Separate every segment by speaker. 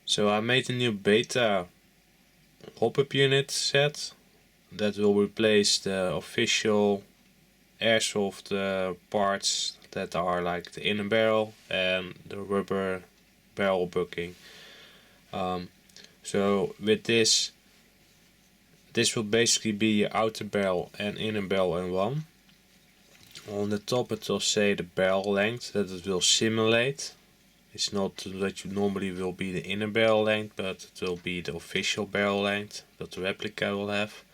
Speaker 1: So I made a new beta hopup unit set that will replace the official airsoft parts that are like the inner barrel and the rubber barrel booking. So with this will basically be your outer barrel and inner barrel in one. On the top it will say the barrel length that it will simulate. It's not that you normally will be the inner barrel length, but it will be the official barrel length that the replica will have.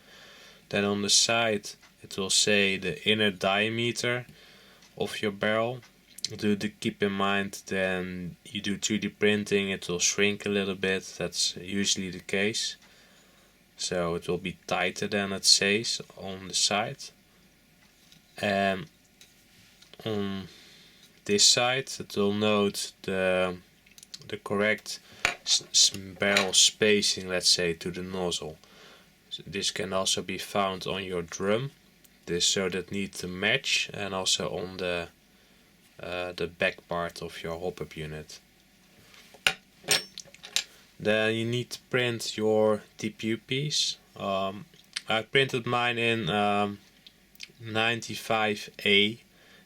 Speaker 1: Then on the side it will say the inner diameter of your barrel. Do keep in mind, then you do 3D printing, it will shrink a little bit. That's usually the case. So it will be tighter than it says on the side. And on this side it will note the correct barrel spacing, let's say, to the nozzle. So this can also be found on your drum. So that needs to match, and also on the back part of your hopup unit. Then you need to print your TPU piece. I printed mine in 95A.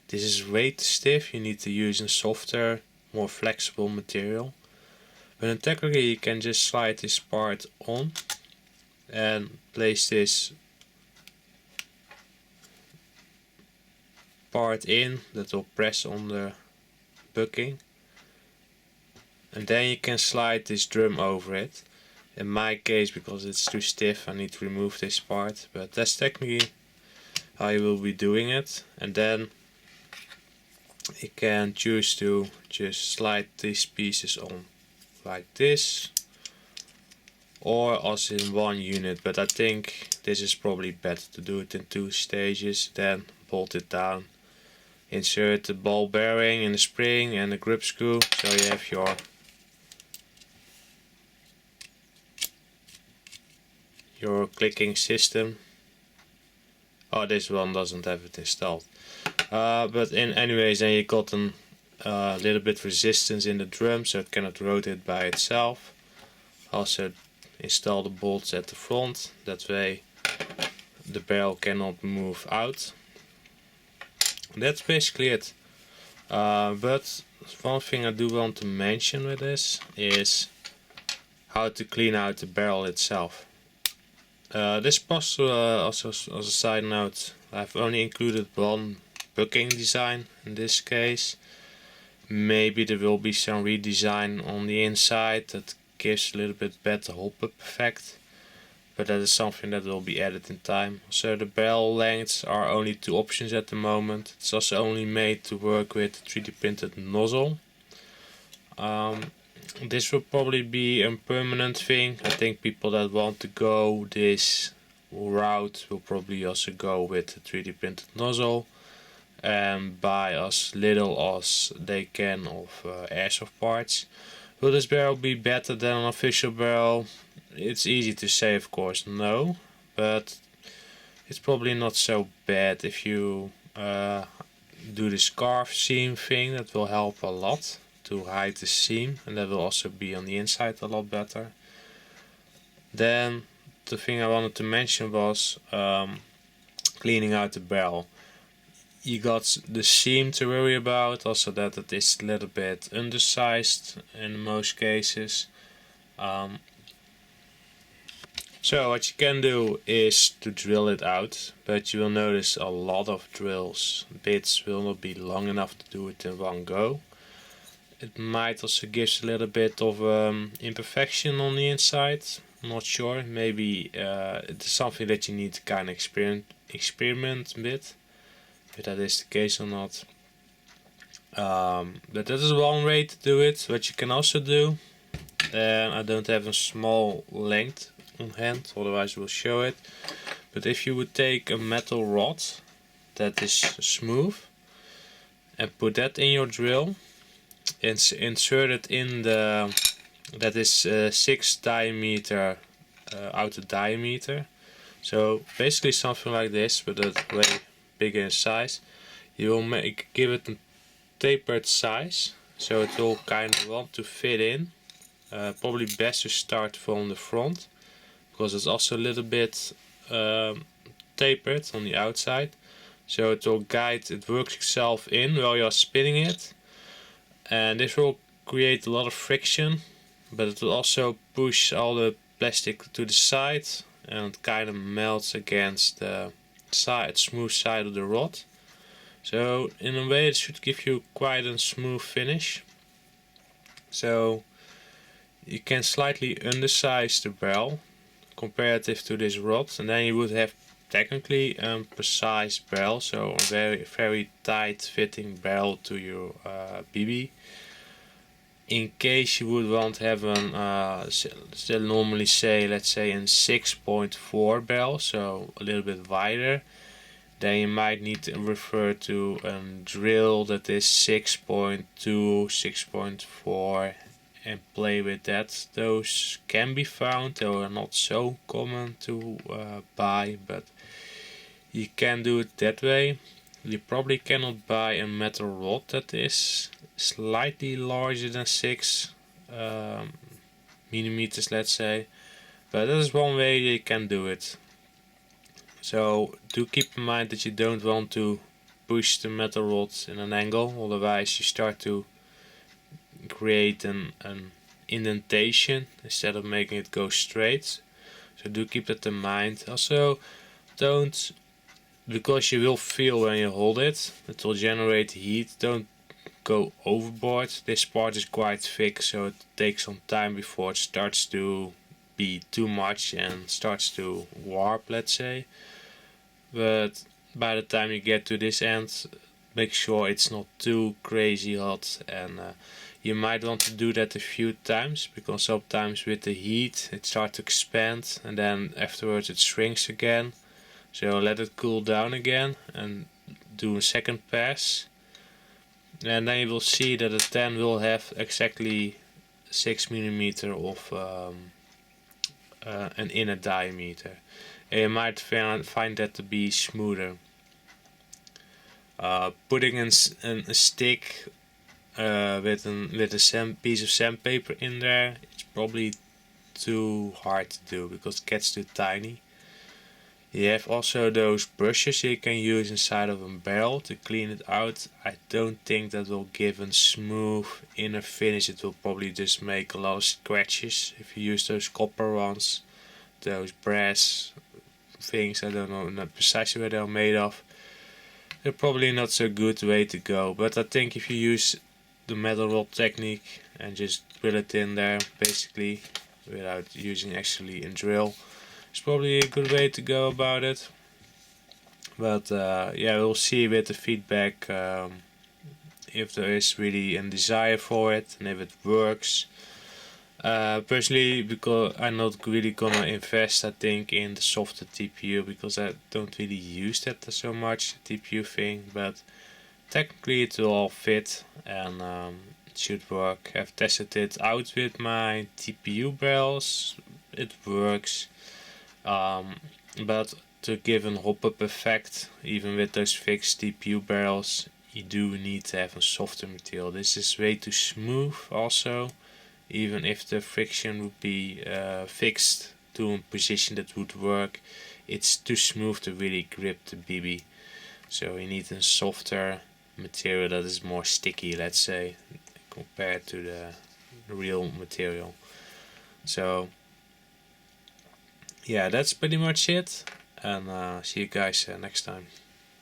Speaker 1: This is way too stiff. You need to use a softer, more flexible material. But technically you can just slide this part on and place this part in that will press on the booking, and then you can slide this drum over it. In my case, because it's too stiff, I need to remove this part, but that's technically how you will be doing it. And then you can choose to just slide these pieces on like this, or also in one unit, but I think this is probably better to do it in 2 stages. Then bolt it down, insert the ball bearing in the spring and the grip screw, so you have your clicking system. Oh, this one doesn't have it installed. But anyways, then you got a little bit resistance in the drum, so it cannot rotate by itself. Also install the bolts at the front, that way the barrel cannot move out. That's basically it. But one thing I do want to mention with this is how to clean out the barrel itself. This possible, also as a side note, I've only included one booking design in this case. Maybe there will be some redesign on the inside that gives a little bit better hopup effect, but that is something that will be added in time. So the barrel lengths are only 2 options at the moment. It's also only made to work with 3D printed nozzle. This will probably be a permanent thing. I think people that want to go this route will probably also go with the 3D printed nozzle and buy as little as they can of airsoft parts. Will this barrel be better than an official barrel? It's easy to say, of course, no, but it's probably not so bad if you do the scarf seam thing. That will help a lot to hide the seam, and that will also be on the inside a lot better. Then the thing I wanted to mention was cleaning out the barrel. You got the seam to worry about, also that it is a little bit undersized in most cases. So what you can do is to drill it out, but you will notice a lot of bits will not be long enough to do it in one go. It might also give a little bit of imperfection on the inside. I'm not sure, maybe it's something that you need to kind of experiment with, if that is the case or not. But that is one way to do it. What you can also do, and I don't have a small length on hand, otherwise we'll show it, but if you would take a metal rod that is smooth and put that in your drill and insert it in that is 6 diameter outer diameter, so basically something like this, but it's way bigger in size. You will give it a tapered size, so it will kind of want to fit in probably best to start from the front, because it's also a little bit tapered on the outside, so it will guide, it works itself in while you're spinning it, and this will create a lot of friction, but it will also push all the plastic to the side and kind of melts against the smooth side of the rod. So in a way it should give you quite a smooth finish. So you can slightly undersize the barrel comparative to this rod, and then you would have technically a precise barrel, so a very tight fitting barrel to your BB. In case you would want to have an still normally say, let's say, a 6.4 barrel, so a little bit wider, then you might need to refer to a drill that is 6.2, 6.4 and play with that. Those can be found, they are not so common to buy, but you can do it that way. You probably cannot buy a metal rod that is slightly larger than 6 millimeters, let's say, but that is one way you can do it. So do keep in mind that you don't want to push the metal rod in an angle, otherwise you start to create an indentation instead of making it go straight. So do keep that in mind. Also, don't, because you will feel when you hold it, it will generate heat, don't go overboard. This part is quite thick, so it takes some time before it starts to be too much and starts to warp, let's say. But by the time you get to this end, make sure it's not too crazy hot, and you might want to do that a few times, because sometimes with the heat it starts to expand and then afterwards it shrinks again. So let it cool down again and do a second pass, and then you will see that the 10 will have exactly 6 millimeter of an inner diameter. And you might find that to be smoother. Putting in a stick with a piece of sandpaper in there, it's probably too hard to do because it gets too tiny. You have also those brushes you can use inside of a barrel to clean it out. I don't think that will give a smooth inner finish. It will probably just make a lot of scratches if you use those copper ones, those brass things. I don't know precisely what they're made of. They're probably not so good way to go, but I think if you use the metal rod technique and just drill it in there basically without using actually a drill, it's probably a good way to go about it. But yeah, we'll see with the feedback if there is really a desire for it and if it works. Personally, because I'm not really gonna invest, I think, in the softer TPU, because I don't really use that so much, TPU thing, but technically it will all fit and it should work. I've tested it out with my TPU barrels, it works. But to give a hopup effect, even with those fixed TPU barrels, you do need to have a softer material. This is way too smooth also, even if the friction would be fixed to a position that would work, it's too smooth to really grip the BB. So you need a softer material that is more sticky, let's say, compared to the real material. So yeah, that's pretty much it, and see you guys next time.